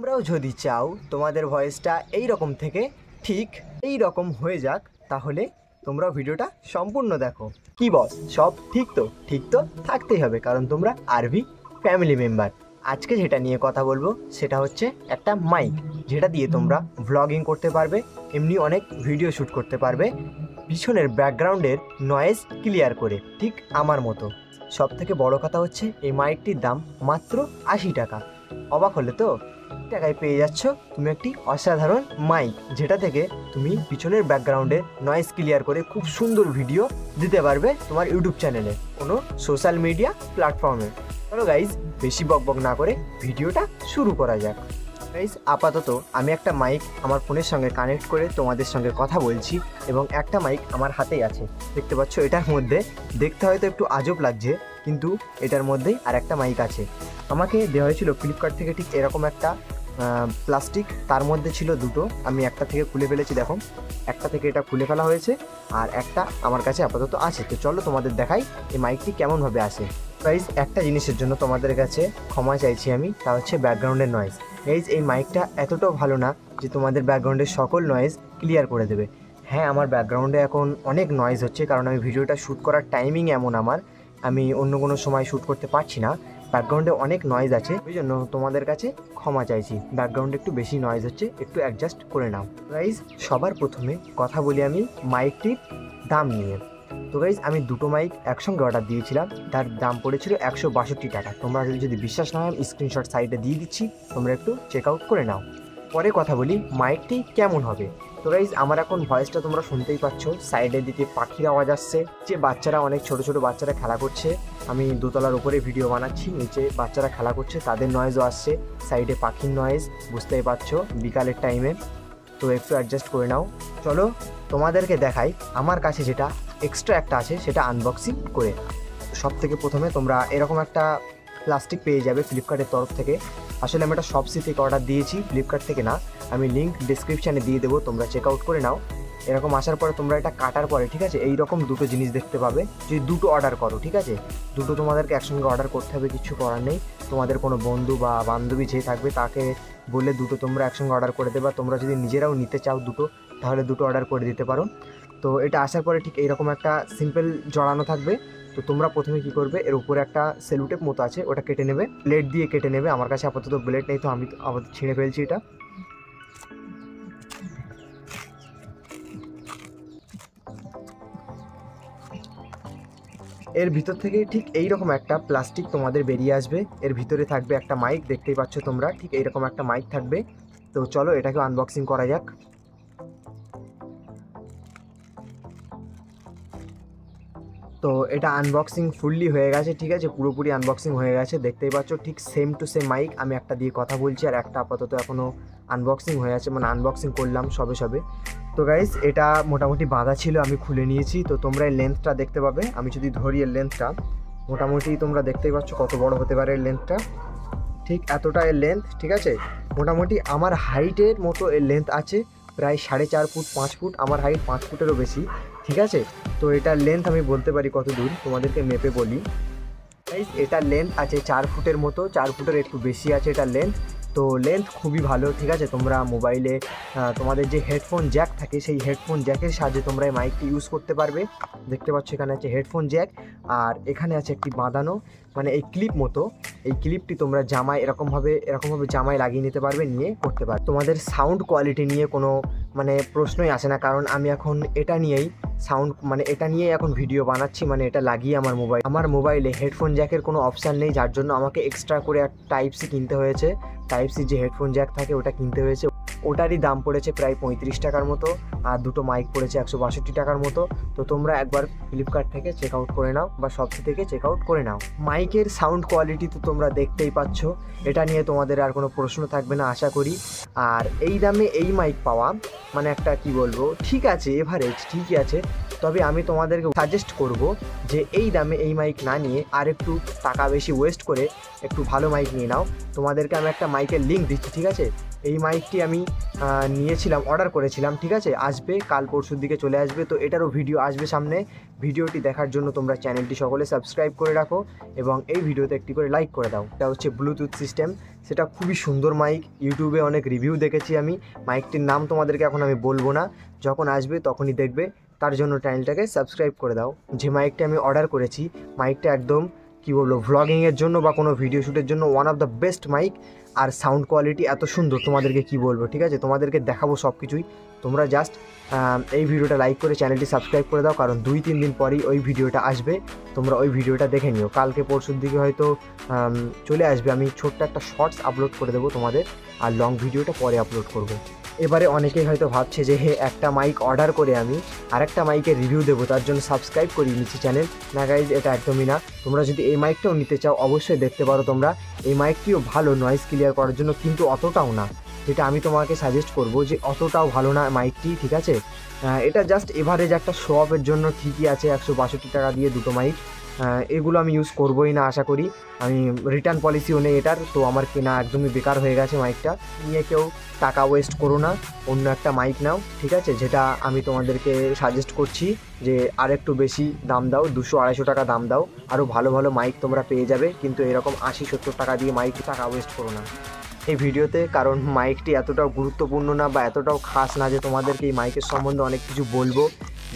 তোমরাও যদি চাও তোমাদের ভয়েসটা এই রকম থেকে ঠিক এই রকম হয়ে যাক, তাহলে তোমরাও ভিডিওটা সম্পূর্ণ দেখো। কি বস, সব ঠিক তো? ঠিক তো থাকতেই হবে, কারণ তোমরা আরভি ফ্যামিলি মেম্বার। আজকে যেটা নিয়ে কথা বলবো সেটা হচ্ছে একটা মাইক, যেটা দিয়ে তোমরা ভ্লগিং করতে পারবে, এমনি অনেক ভিডিও শ্যুট করতে পারবে পিছনের ব্যাকগ্রাউন্ডের নয়েজ ক্লিয়ার করে, ঠিক আমার মতো। সব থেকে বড় কথা হচ্ছে এই মাইকটির দাম মাত্র 80 টাকা। অবাক হলে তো? টাকায় পেয়ে যাচ্ছ তুমি একটি অসাধারণ মাইক, যেটা থেকে তুমি পিছনের ব্যাকগ্রাউন্ডে নয়েজ ক্লিয়ার করে খুব সুন্দর ভিডিও দিতে পারবে তোমার ইউটিউব চ্যানেলে, কোনো সোশ্যাল মিডিয়া প্ল্যাটফর্মে। চলো গাইজ, বেশি বকবক না করে ভিডিওটা শুরু করা যাক। গাইজ, আপাতত আমি একটা মাইক আমার ফোনের সঙ্গে কানেক্ট করে তোমাদের সঙ্গে কথা বলছি, এবং একটা মাইক আমার হাতেই আছে, দেখতে পাচ্ছ। এটার মধ্যে দেখতে হয়তো একটু আজব লাগছে, কিন্তু এটার মধ্যেই আর একটা মাইক আছে। আমাকে দেওয়া হয়েছিল ফ্লিপকার্ট থেকে ঠিক এরকম একটা প্লাস্টিক, তার মধ্যে ছিল দুটো। আমি একটা থেকে খুলে ফেলেছি, দেখো, একটা থেকে এটা খুলে ফেলা হয়েছে, আর একটা আমার কাছে আপাতত আছে। তো চলো তোমাদের দেখাই এই মাইকটি কেমনভাবে আসে। গাইজ, একটা জিনিসের জন্য তোমাদের কাছে ক্ষমা চাইছি আমি, তা হচ্ছে ব্যাকগ্রাউন্ডের নয়েজ। গাইজ, এই মাইকটা এতটাও ভালো না যে তোমাদের ব্যাকগ্রাউন্ডের সকল নয়েজ ক্লিয়ার করে দেবে। হ্যাঁ, আমার ব্যাকগ্রাউন্ডে এখন অনেক নয়েজ হচ্ছে, কারণ আমি ভিডিওটা শ্যুট করার টাইমিং এমন আমি অন্য কোনো সময় শ্যুট করতে পারছি না। ব্যাকগ্রাউন্ডে অনেক নয়েজ আছে, ওই জন্য তোমাদের কাছে ক্ষমা চাইছি। ব্যাকগ্রাউন্ডে একটু বেশি নয়েজ হচ্ছে, একটু অ্যাডজাস্ট করে নাও। গাইজ, সবার প্রথমে কথা বলি আমি মাইকটির দাম নিয়ে। তো গাইজ, আমি দুটো মাইক একসঙ্গে অর্ডার দিয়েছিলাম, তার দাম পড়েছিল 162 টাকা। তোমরা যদি বিশ্বাস না হয়, আমি স্ক্রিনশট সাইডে দিয়ে দিচ্ছি, তোমরা একটু চেক আউট করে নাও। পরে কথা বলি মাইকটি কেমন হবে। তো গাইজ, আমার এখন ভয়েসটা তোমরা শুনতেই পাচ্ছ, সাইডের দিকে পাখির আওয়াজ আসছে, যে বাচ্চারা, অনেক ছোট ছোট বাচ্চারা খেলা করছে। আমি দোতলার উপরে ভিডিও বানাচ্ছি, নিচে বাচ্চারা খেলা করছে, তাদের নয়েজও আসছে, সাইডে পাখির নয়েজ, বুঝতেই পারছো বিকালের টাইমে। তো একটু অ্যাডজাস্ট করে নাও। চলো তোমাদেরকে দেখাই আমার কাছে যেটা এক্সট্রা একটা আছে, সেটা আনবক্সিং করে। সব থেকে প্রথমে তোমরা এরকম একটা প্লাস্টিক পেয়ে যাবে ফ্লিপকার্টের তরফ থেকে। আসলে আমি একটা শপসি থেকে অর্ডার দিয়েছি, ফ্লিপকার্ট থেকে না। আমি লিঙ্ক ডিসক্রিপশানে দিয়ে দেবো, তোমরা চেক আউট করে নাও। এরকম আসার পরে তোমরা এটা কাটার পরে, ঠিক আছে, এইরকম দুটো জিনিস দেখতে পাবে। যদি দুটো অর্ডার করো, ঠিক আছে, দুটো তোমাদেরকে একসঙ্গে অর্ডার করতে হবে, কিছু করার নেই। তোমাদের কোনো বন্ধু বা বান্ধবী যে থাকবে তাকে বলে দুটো তোমরা একসঙ্গে অর্ডার করে দেবা। তোমরা যদি নিজেরাও নিতে চাও দুটো, তাহলে দুটো অর্ডার করে দিতে পারো। তো এটা আসার পরে ঠিক এইরকম একটা সিম্পল জড়ানো থাকবে। তো তোমরা প্রথমে কি করবে, এর উপরে একটা সেলুটেপ মতো আছে, ওটা কেটে নেবে, ব্লেড দিয়ে কেটে নেবে। আমার কাছে আপাতত ব্লেড নেই, তো আমি আপাতত ছিঁড়ে ফেলছি এটা। এর ভিতর থেকে ঠিক এইরকম একটা প্লাস্টিক তোমাদের বেরিয়ে আসবে। এর ভিতরে থাকবে একটা মাইক, দেখতেই পাচ্ছ তোমরা, ঠিক এইরকম একটা মাইক থাকবে। তো চলো এটাকে আনবক্সিং করা যাক। তো এটা আনবক্সিং ফুললি হয়ে গেছে, ঠিক আছে, পুরোপুরি আনবক্সিং হয়ে গেছে, দেখতেই পাচ্ছ। ঠিক সেম টু সেম মাইক, আমি একটা দিয়ে কথা বলছি, আর একটা আপাতত এখনও আনবক্সিং হয়ে আছে, মানে আনবক্সিং করলাম সবে সবে। তো গাইজ, এটা মোটামুটি বাঁধা ছিল, আমি খুলে নিয়েছি। তো তোমরা এই লেন্থটা দেখতে পাবে, আমি যদি ধরি এর লেন্থটা, মোটামুটি তোমরা দেখতেই পাচ্ছ কত বড় হতে পারে এর লেন্থটা। ঠিক এতটা এর লেন্থ, ঠিক আছে। মোটামুটি আমার হাইটের মতো এর লেন্থ আছে, প্রায় 4.5 ফুট 5 ফুট, আমার হাইট 5 ফুটেরও বেশি, ঠিক আছে। তো এটার লেন্থ আমি বলতে পারি কত দূর, তোমাদেরকে মেপে বলি। গাইস, এটার লেন্থ আছে 4 ফুটের মতো, 4 ফুটের একটু বেশি আছে এটার লেন্থ। তো লেন্থ খুবই ভালো, ঠিক আছে। তোমরা মোবাইলে তোমাদের যে হেডফোন জ্যাক থাকে, সেই হেডফোন জ্যাকের সাহায্যে তোমরা এই মাইকটি ইউজ করতে পারবে। দেখতে পাচ্ছ এখানে আছে হেডফোন জ্যাক, আর এখানে আছে একটি বাঁধানো, মানে এই ক্লিপ মতো। এই ক্লিপটি তোমরা জামায় এরকমভাবে জামায় লাগিয়ে নিতে পারবে, নিয়ে করতে পারবে। তোমাদের সাউন্ড কোয়ালিটি নিয়ে কোনো মানে প্রশ্নই আসে না, কারণ আমি এখন এটা নিয়েই এটা নিয়েই এখন ভিডিও বানাচ্ছি। মানে এটা লাগিয়ে আমার মোবাইলে হেডফোন জ্যাকের কোনো অপশান নেই, যার জন্য আমাকে এক্সট্রা করে টাইপ সি কিনতে হয়েছে। টাইপ সি যে হেডফোন জ্যাক থাকে, ওটা কিনতে হয়েছে। ওটারই দাম পড়েছে প্রায় 35 টাকার মতো, আর দুটো মাইক পড়েছে 162 টাকার মতো। তো তোমরা একবার ফ্লিপকার্ট থেকে চেক আউট করে নাও, বা শপসি থেকে চেক আউট করে নাও। মাইকের সাউন্ড কোয়ালিটি তো তোমরা দেখতেই পাচ্ছ, এটা নিয়ে তোমাদের আর কোনো প্রশ্ন থাকবে না আশা করি। আর এই দামে এই মাইক পাওয়া মানে একটা কি বলবো, ঠিক আছে, এভারেজ ঠিকই আছে। তবে আমি তোমাদেরকে সাজেস্ট করব যে এই দামে এই মাইক না নিয়ে আর একটু টাকা বেশি ওয়েস্ট করে একটু ভালো মাইক নিয়ে নাও। তোমাদেরকে আমি একটা মাইকের লিঙ্ক দিচ্ছি, ঠিক আছে? এই মাইকটি আমি নিয়েছিলাম, অর্ডার করেছিলাম, ঠিক আছে? আসবে কাল পরশুর দিকে চলে আসবে, তো এটারও ভিডিও আসবে সামনে। ভিডিওটি দেখার জন্য তোমরা চ্যানেলটি সকলে সাবস্ক্রাইব করে রাখো এবং এই ভিডিওতে একটি করে লাইক করে দাও। এটা হচ্ছে ব্লুটুথ সিস্টেম, সেটা খুবই সুন্দর মাইক। ইউটিউবে অনেক রিভিউ দেখেছি আমি। মাইকটির নাম তোমাদেরকে এখন আমি বলবো না, যখন আসবে তখনই দেখবে। তার জন্য চ্যানেলটাকে সাবস্ক্রাইব করে দাও। যে মাইকটা আমি অর্ডার করেছি, মাইকটা একদম কী বলবো, ভ্লগিংয়ের জন্য বা কোনো ভিডিও শ্যুটের জন্য one of the best mic. আর সাউন্ড কোয়ালিটি এত সুন্দর, তোমাদেরকে কি বলবো, ঠিক আছে? তোমাদেরকে দেখাবো সব কিছুই। তোমরা জাস্ট এই ভিডিওটা লাইক করে চ্যানেলটি সাবস্ক্রাইব করে দাও, কারণ 2-3 দিন পরেই ওই ভিডিওটা আসবে। তোমরা ওই ভিডিওটা দেখে নিও। কালকে পরশুর দিকে হয়তো চলে আসবে। আমি ছোট্ট একটা শর্টস আপলোড করে দেবো তোমাদের, আর লং ভিডিওটা পরে আপলোড করব। এবারে অনেকেই হয়তো ভাবছে যে একটা মাইক অর্ডার করে আমি আরেকটা মাইকের রিভিউ দেবো, তার জন্য সাবস্ক্রাইব করিয়ে নিচ্ছি চ্যানেল। না গাইজ, এটা একদমই না। তোমরা যদি এই মাইকটাও নিতে চাও অবশ্যই দেখতে পারো তোমরা। এই মাইকটিও ভালো নয়েজ ক্লিয়ার করার জন্য, কিন্তু অতটাও না। যেটা আমি তোমাকে সাজেস্ট করব যে অতটাও ভালো না মাইকটি, ঠিক আছে? এটা জাস্ট এভারেজ একটা শো অফের জন্য ঠিকই আছে। 162 টাকা দিয়ে দুটো মাইক, এগুলো আমি ইউজ করবোই না আশা করি। আমি রিটার্ন পলিসিও নেই এটার, তো আমার কেনা একদমই বেকার হয়ে গেছে মাইকটা। নিয়ে কেউ টাকা ওয়েস্ট করো না, অন্য একটা মাইক নাও, ঠিক আছে? যেটা আমি তোমাদেরকে সাজেস্ট করছি যে আর একটু বেশি দাম দাও, 200-250 টাকা দাম দাও, আরও ভালো ভালো মাইক তোমরা পেয়ে যাবে। কিন্তু এরকম 80-70 টাকা দিয়ে মাইক টাকা ওয়েস্ট করো না এই ভিডিওতে, কারণ মাইকটি এতটাও গুরুত্বপূর্ণ না বা এতটাও খাস না যে তোমাদেরকে এই মাইকের সম্বন্ধে অনেক কিছু বলবো।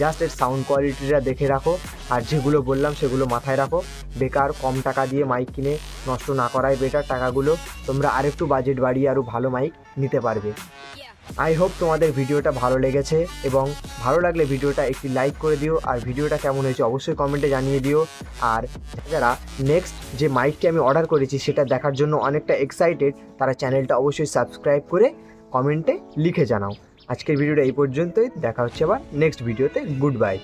জাস্ট এর সাউন্ড কোয়ালিটিটা দেখে রাখো, আর যেগুলো বললাম সেগুলো মাথায় রাখো। বেকার কম টাকা দিয়ে মাইক কিনে নষ্ট না করাই বেটার টাকাগুলো। তোমরা আরেকটু বাজেট বাড়িয়ে আরও ভালো মাইক নিতে পারবে। আই হোপ তোমাদের ভিডিওটা ভালো লেগেছে, এবং ভালো লাগলে ভিডিওটা একটি লাইক করে দিও, আর ভিডিওটা কেমন হয়েছে অবশ্যই কমেন্টে জানিয়ে দিও। আর যারা নেক্সট যে মাইকটি আমি অর্ডার করেছি সেটা দেখার জন্য অনেকটা এক্সাইটেড, তারা চ্যানেলটা অবশ্যই সাবস্ক্রাইব করে কমেন্টে লিখে জানাও। আজকের ভিডিওটা এই পর্যন্তই, দেখা হচ্ছে আবার নেক্সট ভিডিওতে। Good bye.